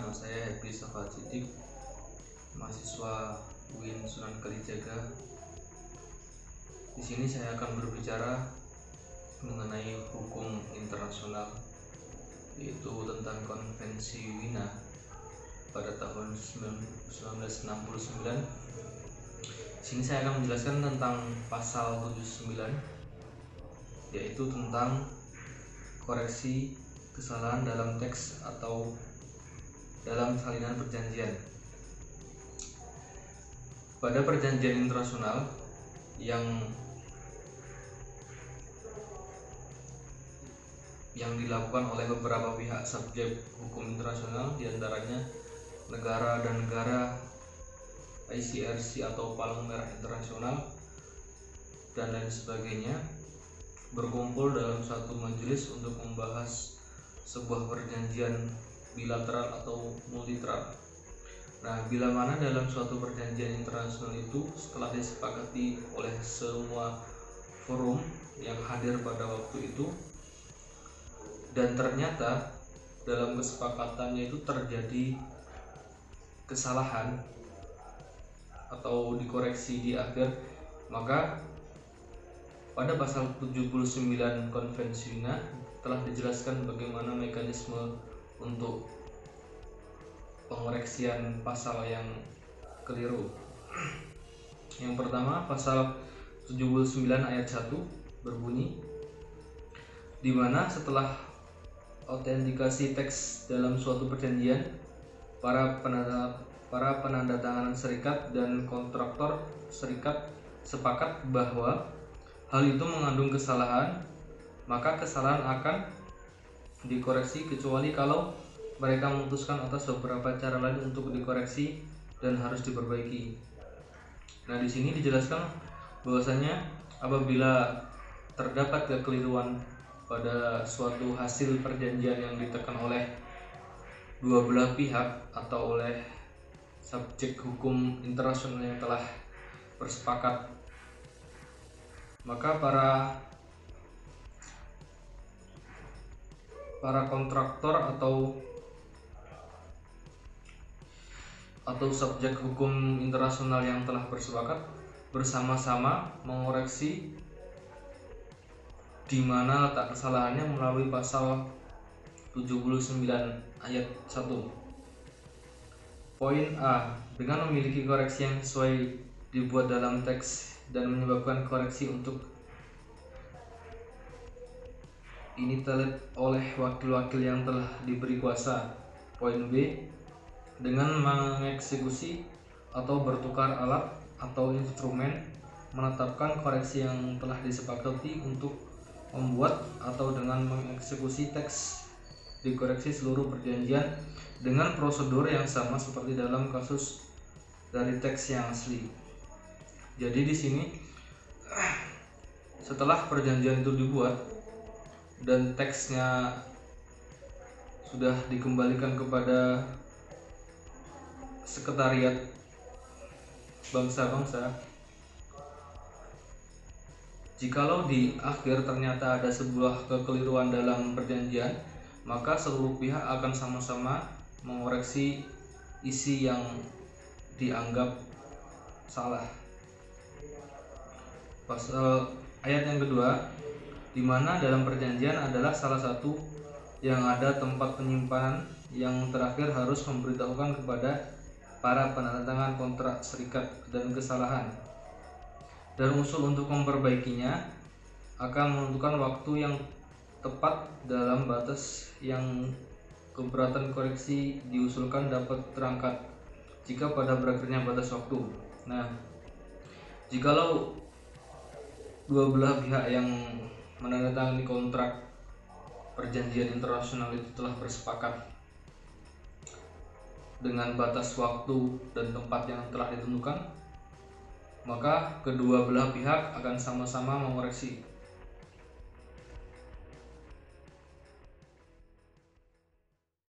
Nama saya Happy Safal Sidik, mahasiswa UIN Sunan Kalijaga. Di sini saya akan berbicara mengenai hukum internasional, yaitu tentang Konvensi Wina pada tahun 1969. Di sini saya akan menjelaskan tentang pasal 79, yaitu tentang koreksi kesalahan dalam teks atau dalam salinan perjanjian. Pada perjanjian internasional yang dilakukan oleh beberapa pihak subjek hukum internasional, diantaranya negara dan negara, ICRC atau Palang Merah Internasional, dan lain sebagainya, berkumpul dalam satu majelis untuk membahas sebuah perjanjian bilateral atau multilateral. Nah, bila mana dalam suatu perjanjian internasional itu setelah disepakati oleh semua forum yang hadir pada waktu itu, dan ternyata dalam kesepakatannya itu terjadi kesalahan atau dikoreksi di akhir, maka pada pasal 79 Konvensi Wina telah dijelaskan bagaimana mekanisme untuk pengoreksian pasal yang keliru. Yang pertama, pasal 79 ayat 1 berbunyi, di mana setelah autentikasi teks dalam suatu perjanjian, para penandatanganan serikat dan kontraktor serikat sepakat bahwa hal itu mengandung kesalahan, maka kesalahan akan dikoreksi kecuali kalau mereka memutuskan atas beberapa cara lain untuk dikoreksi dan harus diperbaiki. Nah, di sini dijelaskan bahwasanya apabila terdapat kekeliruan pada suatu hasil perjanjian yang ditekan oleh dua belah pihak atau oleh subjek hukum internasional yang telah bersepakat, maka para kontraktor atau subjek hukum internasional yang telah bersepakat bersama-sama mengoreksi di mana letak kesalahannya melalui pasal 79 ayat 1. Poin A, dengan memiliki koreksi yang sesuai dibuat dalam teks dan menyebabkan koreksi untuk ini telah oleh wakil-wakil yang telah diberi kuasa. Poin B, dengan mengeksekusi atau bertukar alat atau instrumen menetapkan koreksi yang telah disepakati untuk membuat atau dengan mengeksekusi teks dikoreksi seluruh perjanjian dengan prosedur yang sama seperti dalam kasus dari teks yang asli. Jadi di sini setelah perjanjian itu dibuat dan teksnya sudah dikembalikan kepada sekretariat bangsa-bangsa, jikalau di akhir ternyata ada sebuah kekeliruan dalam perjanjian, maka seluruh pihak akan sama-sama mengoreksi isi yang dianggap salah. Pasal ayat yang kedua, di mana dalam perjanjian adalah salah satu yang ada tempat penyimpanan yang terakhir harus memberitahukan kepada para penandatangan kontrak serikat dan kesalahan, dan usul untuk memperbaikinya akan menentukan waktu yang tepat dalam batas yang keberatan koreksi diusulkan dapat terangkat jika pada berakhirnya batas waktu. Nah, jikalau dua belah pihak yang menandatangani kontrak perjanjian internasional itu telah bersepakat dengan batas waktu dan tempat yang telah ditentukan, maka kedua belah pihak akan sama-sama mengoreksi